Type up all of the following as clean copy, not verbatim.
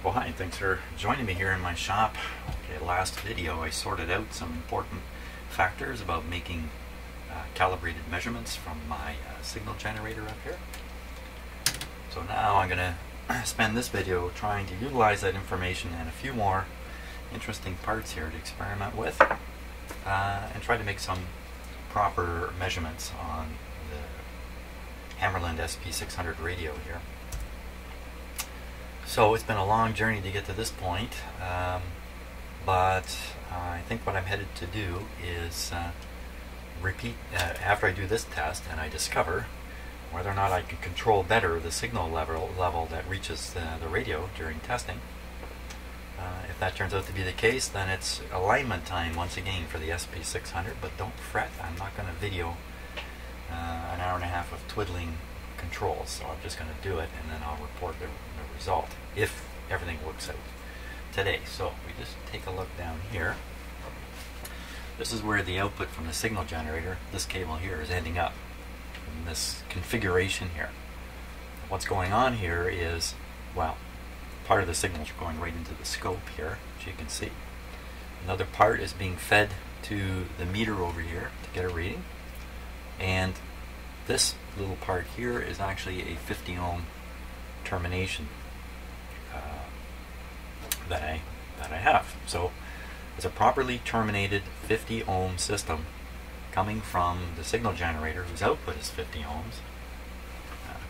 Well, hi, thanks for joining me here in my shop. Okay, last video I sorted out some important factors about making calibrated measurements from my signal generator up here. So now I'm going to spend this video trying to utilize that information and a few more interesting parts here to experiment with and try to make some proper measurements on the Hammarlund SP600 radio here. So it's been a long journey to get to this point, but I think what I'm headed to do is repeat after I do this test and I discover whether or not I can control better the signal level that reaches the radio during testing. If that turns out to be the case, then it's alignment time once again for the SP600, but don't fret, I'm not going to video an hour and a half of twiddling controls, so I'm just going to do it and then I'll report the result if everything works out today. So we just take a look down here. This is where the output from the signal generator, this cable here, is ending up in this configuration here. What's going on here is, well, part of the signal is going right into the scope here, as you can see. Another part is being fed to the meter over here to get a reading, and this little part here is actually a 50 ohm termination that I have. So it's a properly terminated 50 ohm system coming from the signal generator whose output is 50 ohms.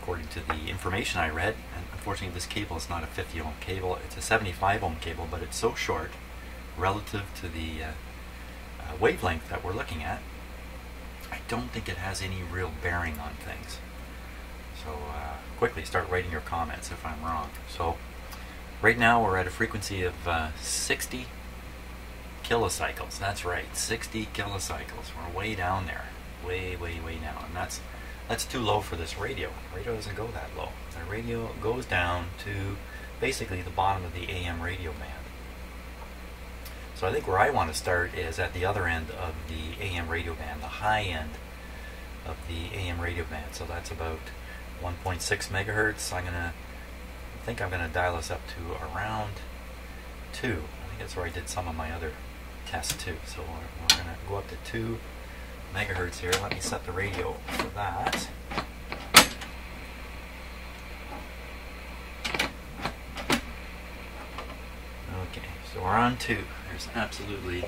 According to the information I read, and unfortunately this cable is not a 50 ohm cable, it's a 75 ohm cable, but it's so short relative to the wavelength that we're looking at, I don't think it has any real bearing on things. So quickly start writing your comments if I'm wrong. So right now we're at a frequency of 60 kilocycles. That's right, 60 kilocycles. We're way down there, way down, and that's too low for this radio. The radio doesn't go that low. The radio goes down to basically the bottom of the AM radio band. So I think where I want to start is at the other end of the AM radio band, the high end of the AM radio band. So that's about 1.6 megahertz. I think I'm going to dial this up to around 2. I think that's where I did some of my other tests too. So we're going to go up to 2 megahertz here. Let me set the radio for that. Okay, so we're on 2. There's absolutely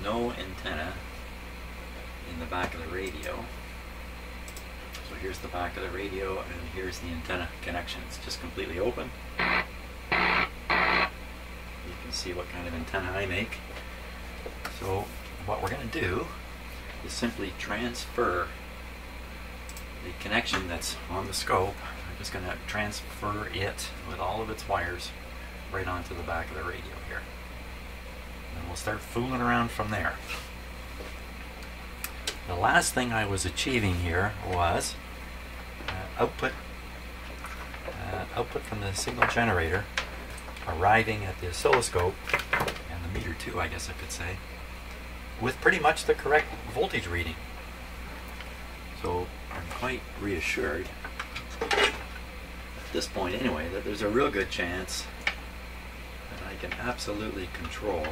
no antenna in the back of the radio. So here's the back of the radio and here's the antenna connection. It's just completely open. You can see what kind of antenna I make. So what we're going to do is simply transfer the connection that's on the scope. I'm just going to transfer it with all of its wires right onto the back of the radio here. And we'll start fooling around from there. The last thing I was achieving here was output from the signal generator arriving at the oscilloscope, and the meter too, I guess I could say, with pretty much the correct voltage reading. So I'm quite reassured at this point anyway that there's a real good chance that I can absolutely control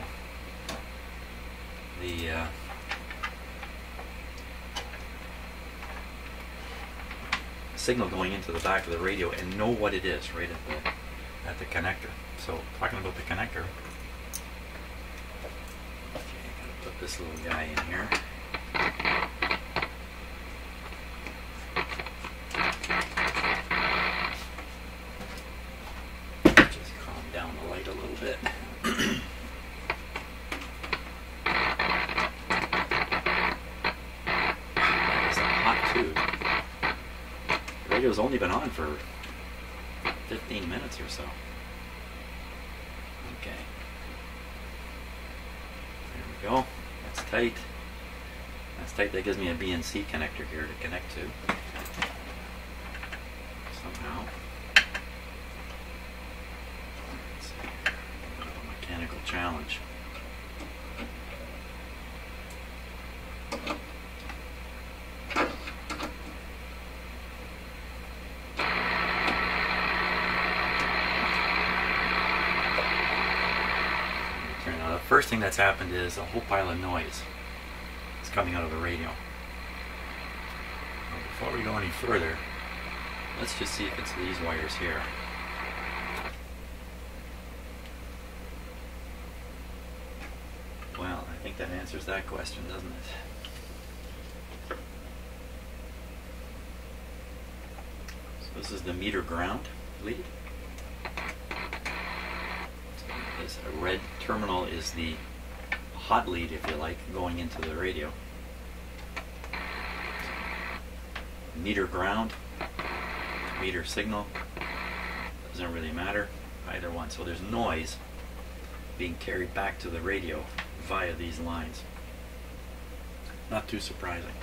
the signal going into the back of the radio and know what it is right at the connector. So talking about the connector, okay, I'm gonna put this little guy in here. Just calm down the light a little bit. It's a hot tube. The radio's only been on for 15 minutes or so. Okay. There we go. That's tight. That's tight. That gives me a BNC connector here to connect to. Somehow. Let's see. A mechanical challenge. first thing that's happened is a whole pile of noise is coming out of the radio. Now, before we go any further, let's just see if it's these wires here. Well, I think that answers that question, doesn't it? So this is the meter ground lead. This red terminal is the hot lead, if you like, going into the radio. Meter ground, meter signal, doesn't really matter, either one. So there's noise being carried back to the radio via these lines. Not too surprising.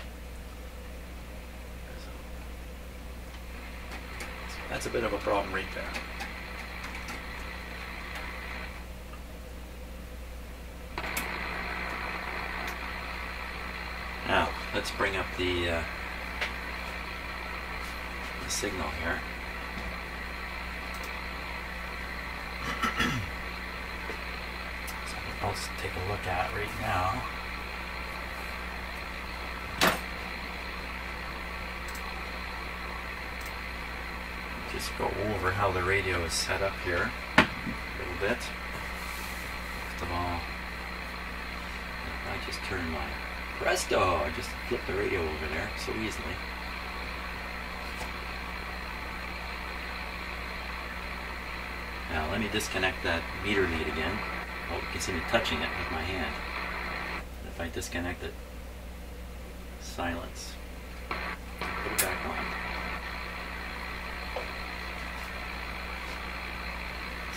So that's a bit of a problem right there. Now, let's bring up the signal here. Something else to take a look at right now. Just go over how the radio is set up here a little bit. First of all, if I just turn my presto, I just flip the radio over there so easily. Now let me disconnect that meter lead again. Oh, you can see me touching it with my hand. And if I disconnect it, silence. Put it back on.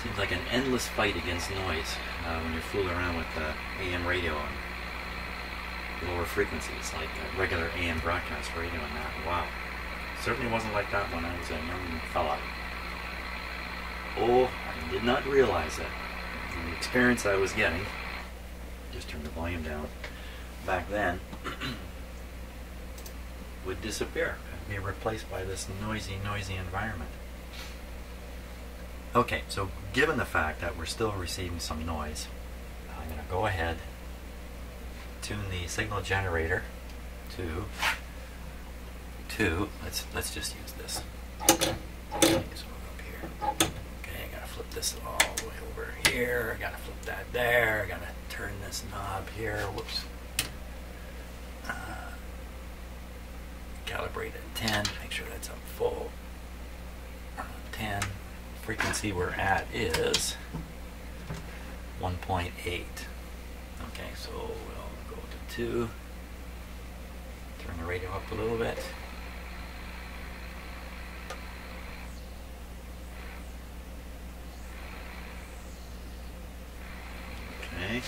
Seems like an endless fight against noise when you're fooling around with AM radio on lower frequencies, like regular AM broadcast radio and that. Wow. Certainly wasn't like that when I was a young fella. Oh, I did not realize that the experience I was getting, just turn the volume down, back then, would disappear and be replaced by this noisy environment. Okay, so given the fact that we're still receiving some noise, I'm going to go ahead, tune the signal generator to let's just use this. Okay, so we'll go up here. Okay, I gotta flip this all the way over here. I gotta flip that there. I gotta turn this knob here. Whoops. Calibrate at 10. Make sure that's up full. 10. Frequency we're at is 1.8. Okay, so we'll go to 2. Turn the radio up a little bit. Okay, you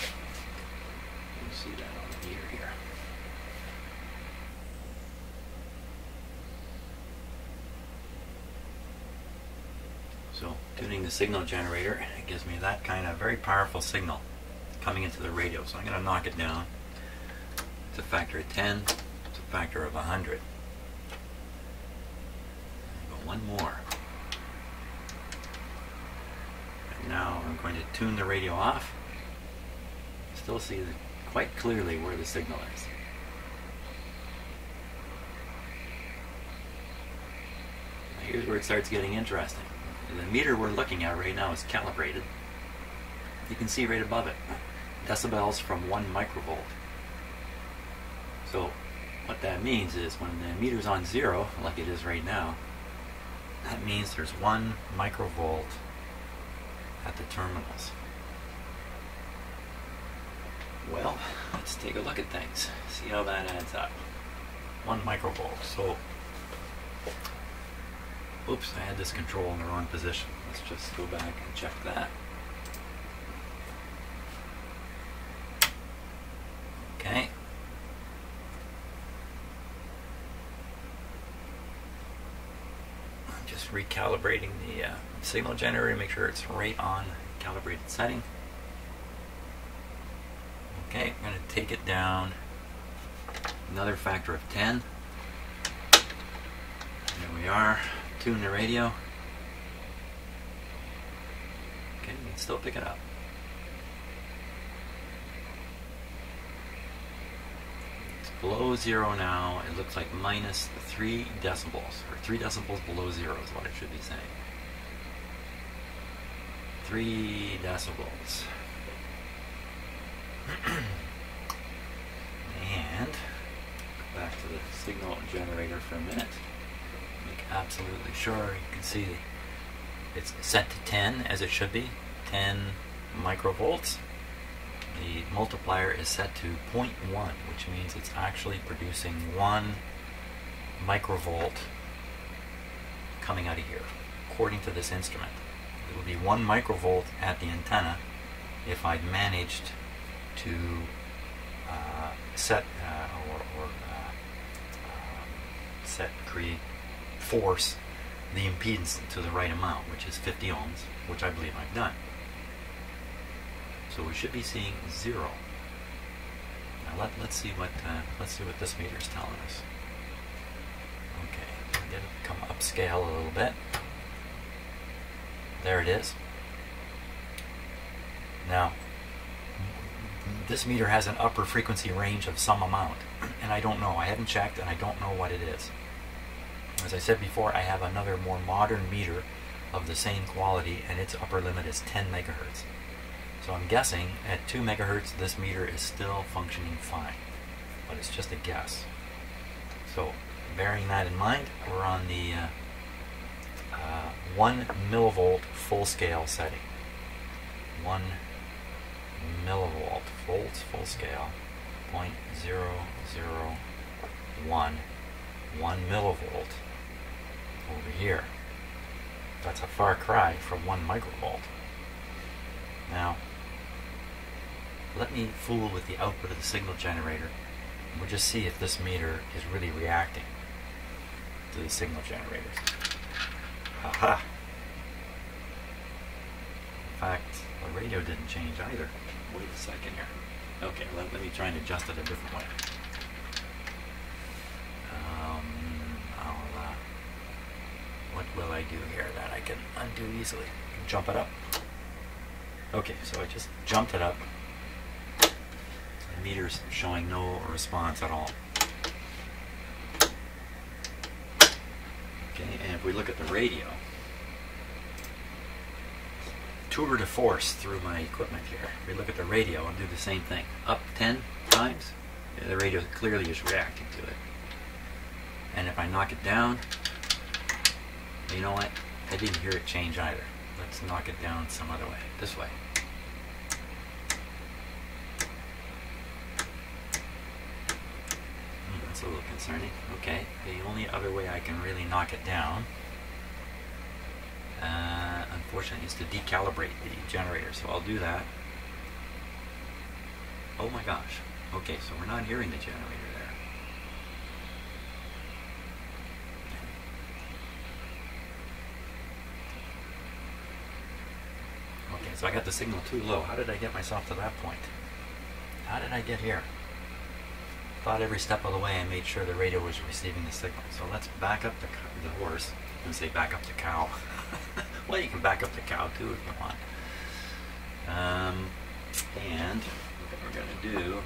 see that on the meter here. So, tuning the signal generator, it gives me that kind of very powerful signal coming into the radio. So I'm going to knock it down. It's a factor of 10. It's a factor of 100. Go one more. And now I'm going to tune the radio off. Still see quite clearly where the signal is. Now here's where it starts getting interesting. The meter we're looking at right now is calibrated. You can see right above it, decibels from 1 microvolt. So what that means is when the meter's on 0, like it is right now, that means there's 1 microvolt at the terminals. Well, let's take a look at things, see how that adds up. 1 microvolt. So, oops, I had this control in the wrong position. Let's just go back and check that. Okay. I'm just recalibrating the signal generator to make sure it's right on calibrated setting. Okay, I'm going to take it down another factor of 10. There we are. Tune the radio. Okay, you can still pick it up. below 0 now. It looks like minus 3 decibels, or 3 decibels below 0 is what it should be saying. 3 decibels. And back to the signal generator for a minute. Make absolutely sure. You can see it's set to 10 as it should be, 10 microvolts. The multiplier is set to 0.1, which means it's actually producing 1 microvolt coming out of here, according to this instrument. It would be 1 microvolt at the antenna if I'd managed to force the impedance to the right amount, which is 50 ohms, which I believe I've done. So we should be seeing 0. Now let's see what this meter is telling us. Okay, get it to come upscale a little bit. There it is. Now, this meter has an upper frequency range of some amount, and I don't know. I haven't checked, and I don't know what it is. As I said before, I have another more modern meter of the same quality, and its upper limit is 10 megahertz. So I'm guessing at 2 megahertz this meter is still functioning fine, but it's just a guess. So bearing that in mind, we're on the 1 millivolt full scale setting. 1 millivolt volts full scale, 0.001, 1 millivolt over here. That's a far cry from 1 microvolt. Now, let me fool with the output of the signal generator, and we'll just see if this meter is really reacting to the signal generators. Aha! In fact, the radio didn't change either. Wait a second here. Okay, let me try and adjust it a different way. What will I do here that I can undo easily? Jump it up. Okay, so I just jumped it up. The meter's showing no response at all. Okay, and if we look at the radio, tour de force through my equipment here. If we look at the radio and do the same thing, up 10 times, the radio clearly is reacting to it. And if I knock it down, you know what? I didn't hear it change either. Let's knock it down some other way. This way. That's a little concerning. Okay, the only other way I can really knock it down, unfortunately, is to decalibrate the generator. So I'll do that. Oh my gosh. Okay, so we're not hearing the generator there. Okay, so I got the signal too low. How did I get myself to that point? How did I get here? Thought every step of the way I made sure the radio was receiving the signal. So let's back up the horse. I'm going to say back up the cow. Well, you can back up the cow too if you want. And what we're going to do,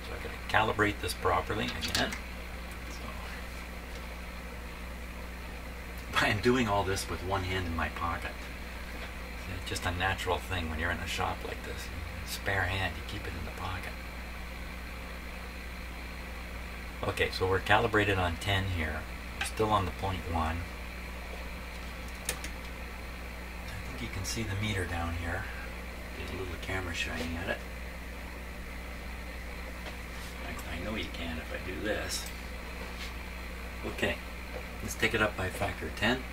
so I'm going to calibrate this properly again. I'm doing all this with one hand in my pocket. It's just a natural thing when you're in a shop like this. Spare hand, you keep it in the pocket. Okay, so we're calibrated on 10 here. We're still on the 0.1. I think you can see the meter down here. Get a little camera shining at it. I know you can if I do this. Okay. Let's take it up by a factor of 10.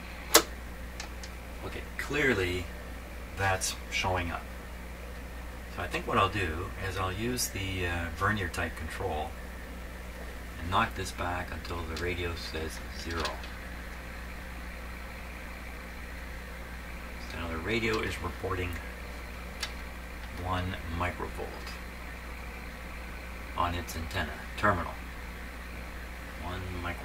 Okay, clearly that's showing up. So I think what I'll do is I'll use the vernier type control and knock this back until the radio says 0. So now the radio is reporting 1 microvolt on its antenna terminal. 1 microvolt.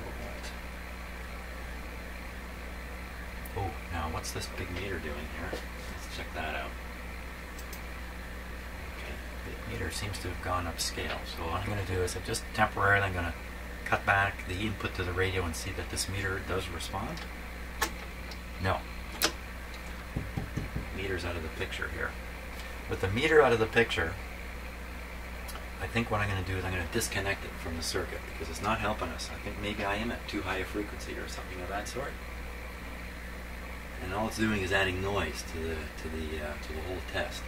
Oh, now what's this big meter doing here? Let's check that out. meter seems to have gone upscale. So what I'm going to do is I'm just temporarily going to cut back the input to the radio and see that this meter does respond. No. Meter's out of the picture here. With the meter out of the picture, I think what I'm going to do is I'm going to disconnect it from the circuit because it's not helping us. I think maybe I am at too high a frequency or something of that sort. And all it's doing is adding noise to the whole test.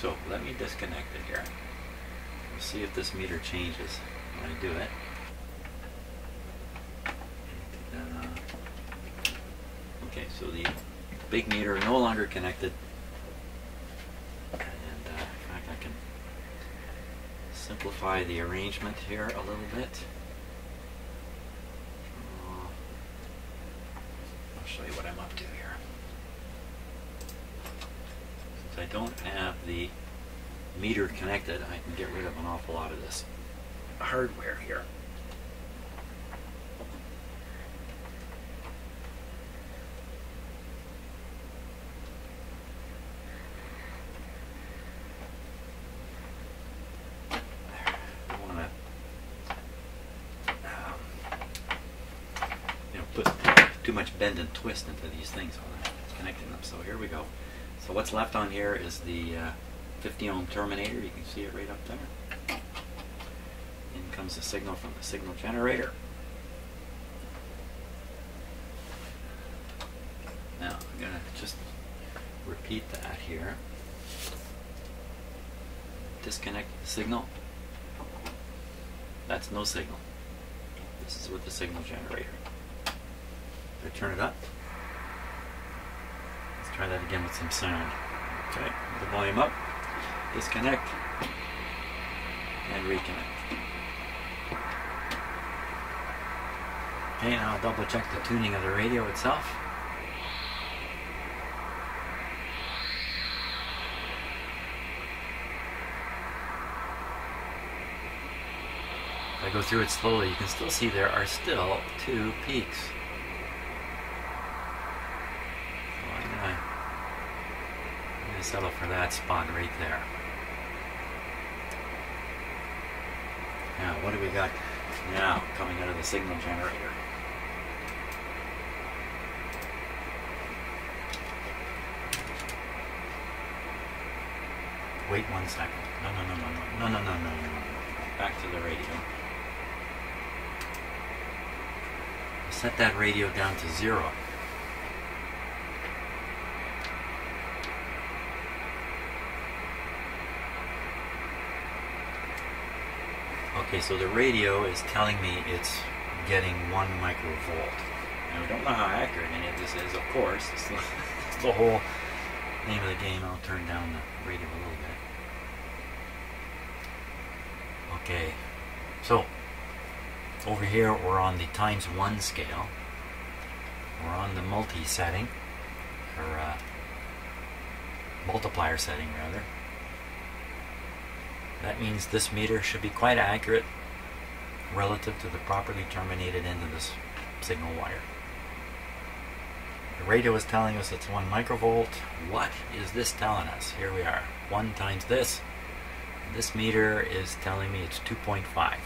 So let me disconnect it here. We'll see if this meter changes when I do it. Okay, so the big meter no longer connected. And in fact, I can simplify the arrangement here a little bit. I'll show you what I'm up to here. Since I don't have the meter connected, I can get rid of an awful lot of this hardware here. Too much bend and twist into these things when I'm connecting them. So here we go. So what's left on here is the 50 ohm terminator. You can see it right up there. In comes the signal from the signal generator. Now I'm going to just repeat that here. Disconnect the signal. That's no signal. This is with the signal generator. Turn it up. Let's try that again with some sound. Okay, the volume up, disconnect, and reconnect. Okay, now I'll double check the tuning of the radio itself. If I go through it slowly, you can still see there are still 2 peaks. Settle for that spot right there. Now, what do we got now coming out of the signal generator? Wait 1 second. No. Back to the radio. Set that radio down to 0. Okay, so the radio is telling me it's getting 1 microvolt. Now, we don't know how accurate any of this is, of course. It's the whole name of the game. I'll turn down the radio a little bit. Okay, so over here we're on the ×1 scale. We're on the multi setting, or multiplier setting rather. That means this meter should be quite accurate relative to the properly terminated end of this signal wire. The radio is telling us it's 1 microvolt. What is this telling us? Here we are. 1 times this. This meter is telling me it's 2.5.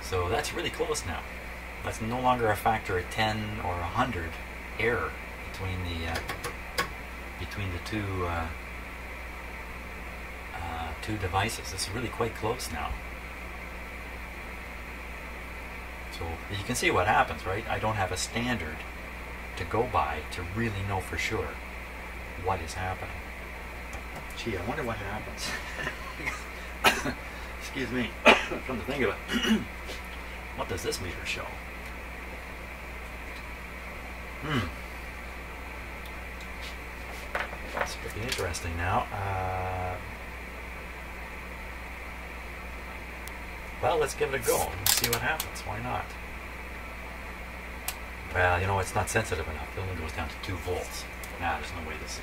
So that's really close now. That's no longer a factor of 10 or 100 error between the two devices. This is really quite close now. So you can see what happens, right? I don't have a standard to go by to really know for sure what is happening. Gee, I wonder what happens. Excuse me. Come to think of it, what does this meter show? That's pretty interesting now. Well, let's give it a go and see what happens. Why not? Well, you know, it's not sensitive enough. It only goes down to 2 volts. Nah, there's no way this is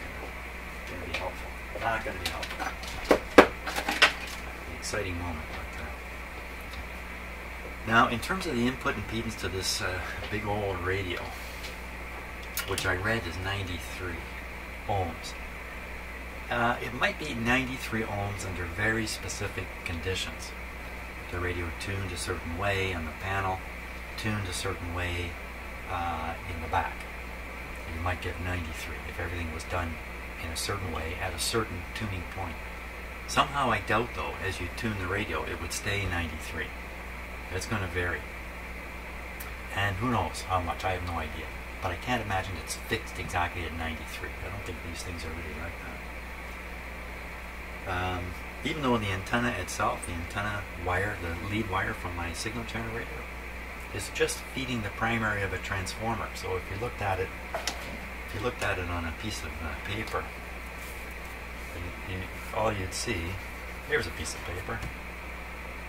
going to be helpful. Not going to be helpful. An exciting moment. But, now, in terms of the input impedance to this big old radio, which I read is 93 ohms. It might be 93 ohms under very specific conditions. The radio tuned a certain way on the panel, tuned a certain way in the back. You might get 93 if everything was done in a certain way at a certain tuning point. Somehow I doubt, though, as you tune the radio, it would stay 93. It's going to vary. And who knows how much, I have no idea. But I can't imagine it's fixed exactly at 93. I don't think these things are really like that. Even though the antenna itself, the antenna wire, the lead wire from my signal generator, is just feeding the primary of a transformer. So if you looked at it, on a piece of paper, all you'd see, here's a piece of paper,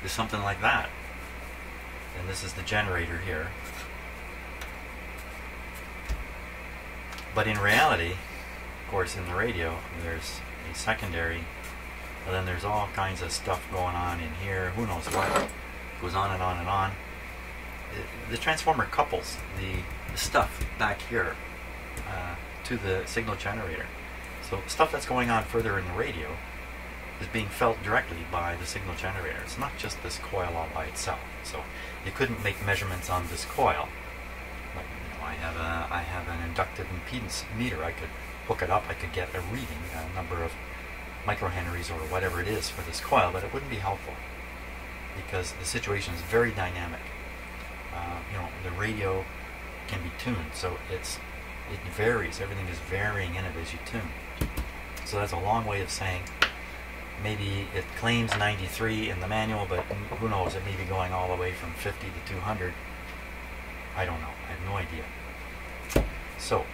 is something like that. And this is the generator here. But in reality, of course, in the radio, there's a secondary, and then there's all kinds of stuff going on in here. Who knows what goes on and on and on. The transformer couples the stuff back here to the signal generator. So stuff that's going on further in the radio is being felt directly by the signal generator. It's not just this coil all by itself. So you couldn't make measurements on this coil. Like, I have an inductive impedance meter. I could hook it up. I could get a reading, a number of microhenries or whatever it is for this coil, but it wouldn't be helpful because the situation is very dynamic. The radio can be tuned, so it varies. Everything is varying in it as you tune. So that's a long way of saying maybe it claims 93 in the manual, but who knows, it may be going all the way from 50 to 200. I don't know. I have no idea. So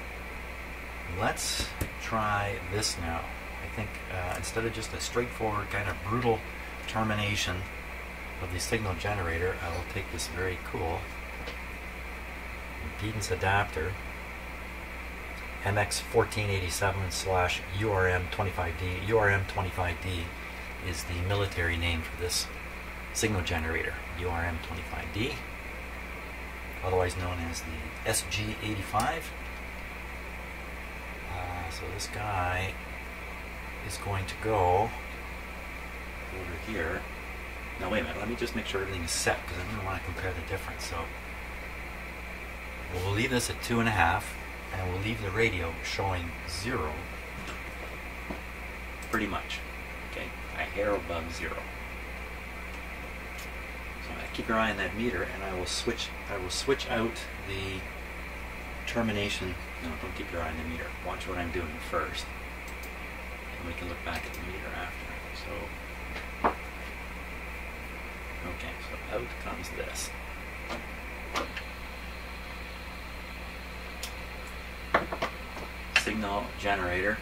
let's try this now. I think instead of just a straightforward kind of brutal termination of the signal generator, I will take this very cool impedance adapter, MX1487/URM25D. URM25D is the military name for this signal generator. URM25D, otherwise known as the SG85. So this guy is going to go over here. Now wait a minute, let me just make sure everything is set because I'm going to want to compare the difference. So we'll leave this at 2.5 and we'll leave the radio showing 0 pretty much. Okay, a hair above 0. So keep your eye on that meter and I will switch out the termination. No, don't keep your eye on the meter. Watch what I'm doing first. And we can look back at the meter after. So okay, so out comes this. Signal generator.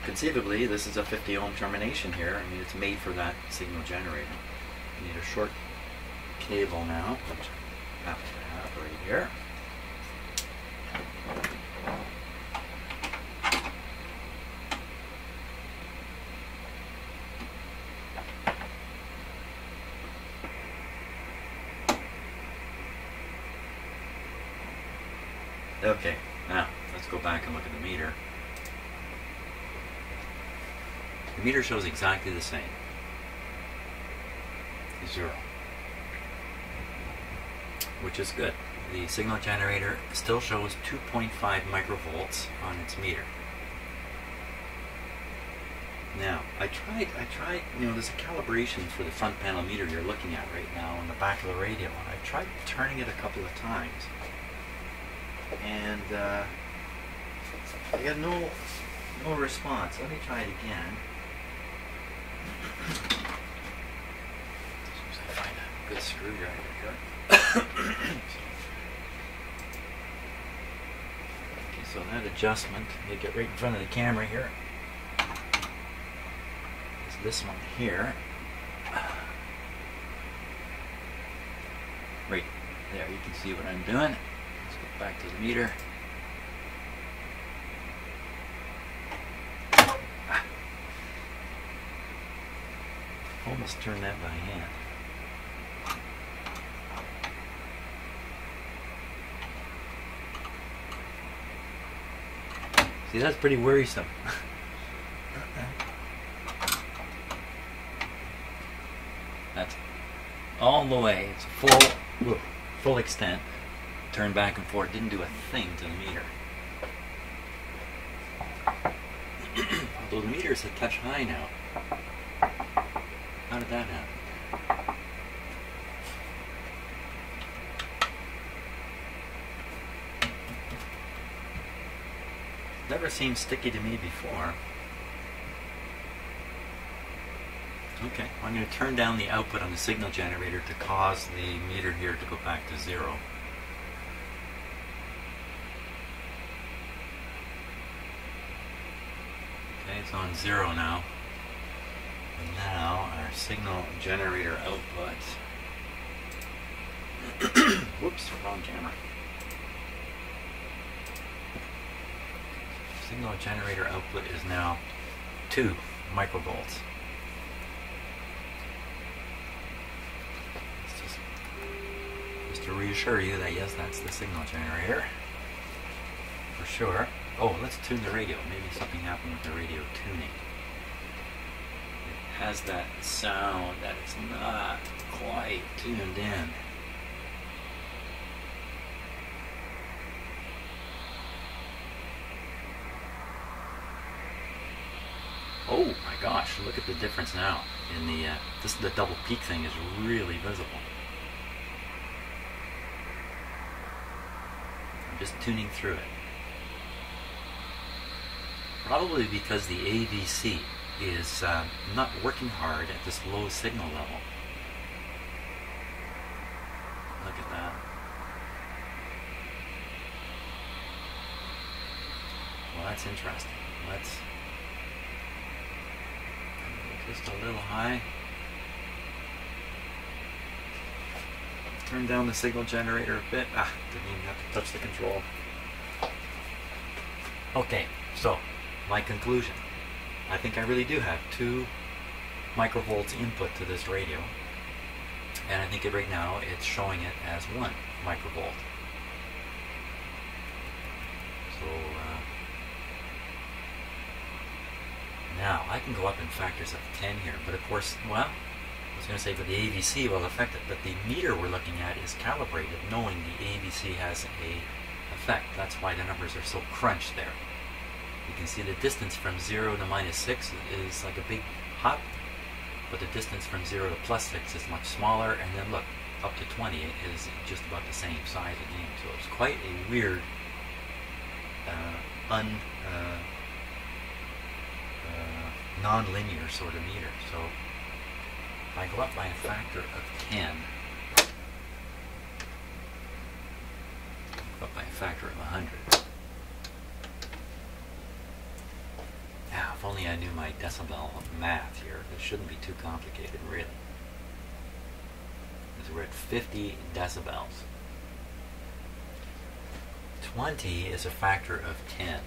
Conceivably, this is a 50 ohm termination here. I mean, it's made for that signal generator. You need a short cable now, which I happen to have right here. Okay, now let's go back and look at the meter. The meter shows exactly the same. 0. Which is good. The signal generator still shows 2.5 microvolts on its meter. Now, I tried, there's a calibration for the front panel meter you're looking at right now on the back of the radio, and I tried turning it a couple of times. And I got no response. Let me try it again. As soon as I find a good screwdriver here. Okay, so that adjustment, you get right in front of the camera here. Is this one here. Right there, you can see what I'm doing. Let's go back to the meter. Almost turned that by hand. See, that's pretty worrisome. That's all the way. It's full extent. Turn back and forth. Didn't do a thing to the meter. Although the meter is a touch high now. How did that happen? Never seemed sticky to me before. Okay, I'm going to turn down the output on the signal generator to cause the meter here to go back to 0. Okay, it's on 0 now. And now our signal generator output. Whoops, wrong camera. Signal generator output is now 2 microvolts. Just to reassure you that yes, that's the signal generator. For sure. Oh, let's tune the radio. Maybe something happened with the radio tuning. It has that sound that it's not quite tuned in. Oh my gosh, look at the difference now. In the double peak thing is really visible. I'm just tuning through it. Probably because the AVC is not working hard at this low signal level. Look at that. Well, that's interesting. Let's just a little high. Turn down the signal generator a bit. Didn't even have to touch the control. Okay, so my conclusion. I think I really do have 2 microvolts input to this radio. And I think right now it's showing it as 1 microvolt. So now I can go up in factors of 10 here, but of course, well, I was going to say, but the AVC will affect it, but the meter we're looking at is calibrated knowing the AVC has a effect. That's why the numbers are so crunched there. You can see the distance from 0 to -6 is like a big hop, but the distance from 0 to +6 is much smaller, and then look, up to 20 is just about the same size again. So it's quite a weird, non-linear sort of meter. So if I go up by a factor of 10, up by a factor of 100. Now, if only I knew my decibel math here. This shouldn't be too complicated, really. Because we're at 50 decibels. 20 is a factor of 10.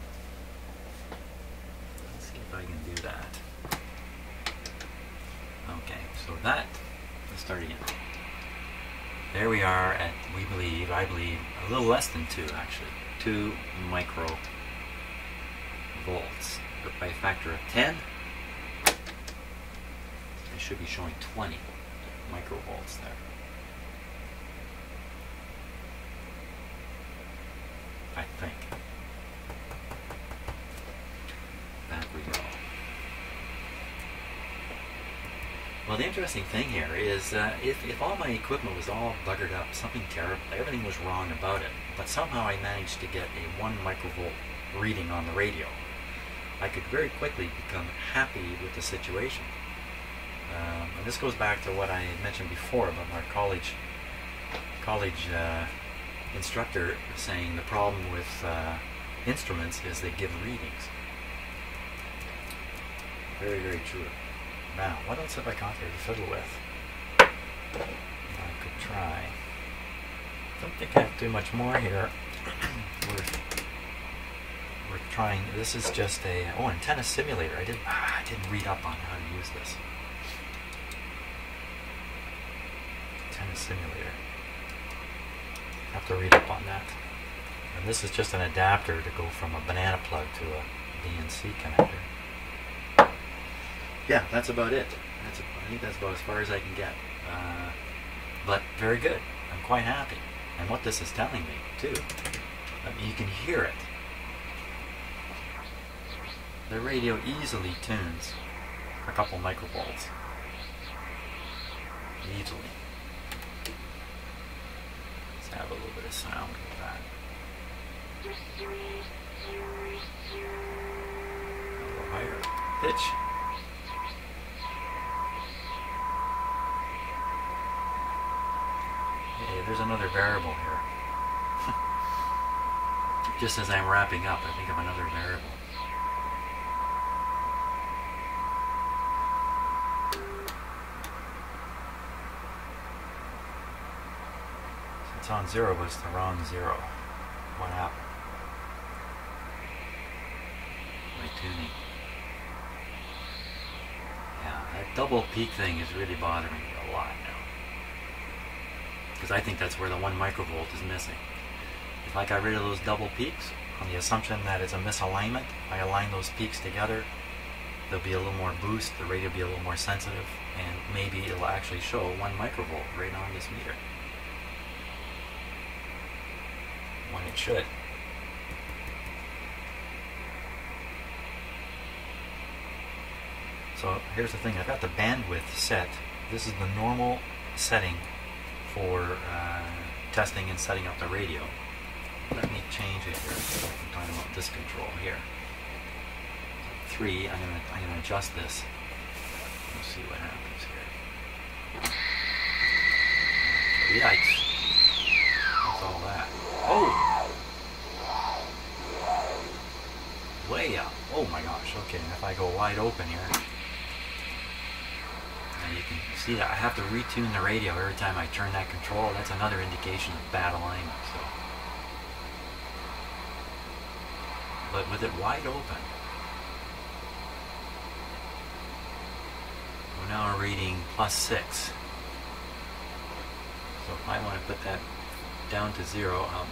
Let's see if I can do that. Okay, so that, let's start again. There we are at, I believe, a little less than 2 actually. 2 microvolts. But by a factor of 10, it should be showing 20 microvolts there. I think. Back we go. Well, the interesting thing here is if all my equipment was all buggered up, something terrible, everything was wrong about it, but somehow I managed to get a 1 microvolt reading on the radio, I could very quickly become happy with the situation. And this goes back to what I mentioned before about my college instructor saying the problem with instruments is they give readings. Very, very true. Now, what else have I got here to fiddle with? I could try. Don't think I have to do much more here. We're trying. This is just a antenna simulator. I didn't read up on how to use this. Antenna simulator. I have to read up on that. And this is just an adapter to go from a banana plug to a BNC connector. Yeah, that's about it. I think that's about as far as I can get. But very good. I'm quite happy. And what this is telling me, too, you can hear it. The radio easily tunes a couple microvolts. Easily. Let's have a little bit of sound with that. A little higher pitch. Hey, there's another variable here. Just as I'm wrapping up, I think of another variable. It's on 0, but it's the wrong 0. What happened? My tuning. Yeah, that double peak thing is really bothering me a lot now. Because I think that's where the 1 microvolt is missing. If I got rid of those double peaks, on the assumption that it's a misalignment, if I align those peaks together, there'll be a little more boost, the radio will be a little more sensitive, and maybe it'll actually show 1 microvolt right on this meter. When it should. So here's the thing, I've got the bandwidth set. This is the normal setting for testing and setting up the radio. Let me change it here. I'm talking about this control here. 3, I'm gonna adjust this. Let's see what happens here. Yikes. What's all that? Oh! Way up. Oh my gosh. Okay, and if I go wide open here, now you can see that I have to retune the radio every time I turn that control. That's another indication of bad alignment. So, but with it wide open, we're now reading +6. So if I want to put that down to 0, I'll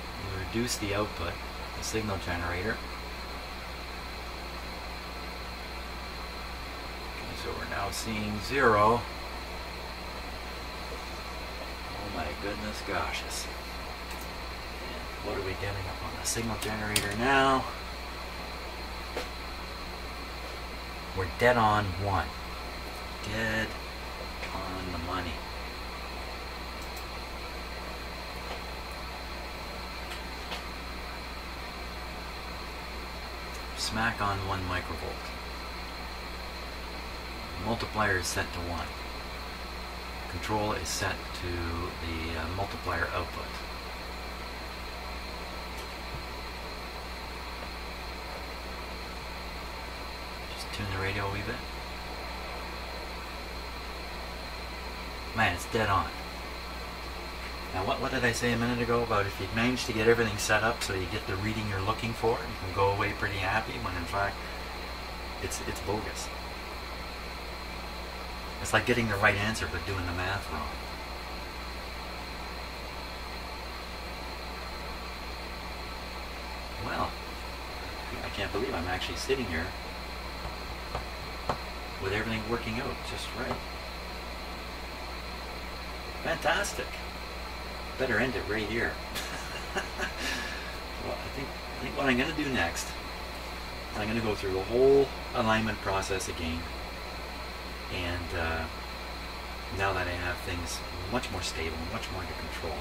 reduce the output, the signal generator. Okay, so we're now seeing 0. Oh my goodness gracious. And what are we getting up on the signal generator now? We're dead on 1. Dead on the money. Smack on 1 microvolt. Multiplier is set to 1. Control is set to the multiplier output. Just tune the radio a wee bit. Man, it's dead on. Now what did I say a minute ago about if you manage to get everything set up so you get the reading you're looking for, you can go away pretty happy, when in fact it's bogus. It's like getting the right answer but doing the math wrong. Well, I can't believe I'm actually sitting here with everything working out just right. Fantastic. Better end it right here. Well, I think what I'm going to do next, I'm going to go through the whole alignment process again, and now that I have things much more stable, much more under control,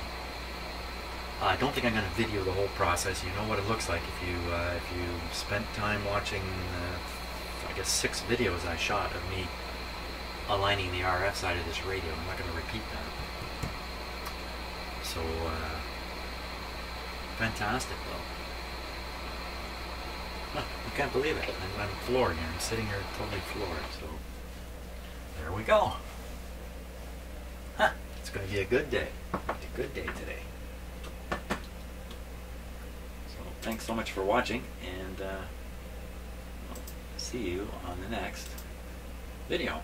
I don't think I'm going to video the whole process. You know what it looks like if you spent time watching, I guess 6 videos I shot of me aligning the RF side of this radio. I'm not going to repeat that. So, fantastic though. I can't believe it. I'm floored here. I'm sitting here totally floored. So, there we go. Huh. It's going to be a good day. It's a good day today. So, thanks so much for watching, and I'll see you on the next video.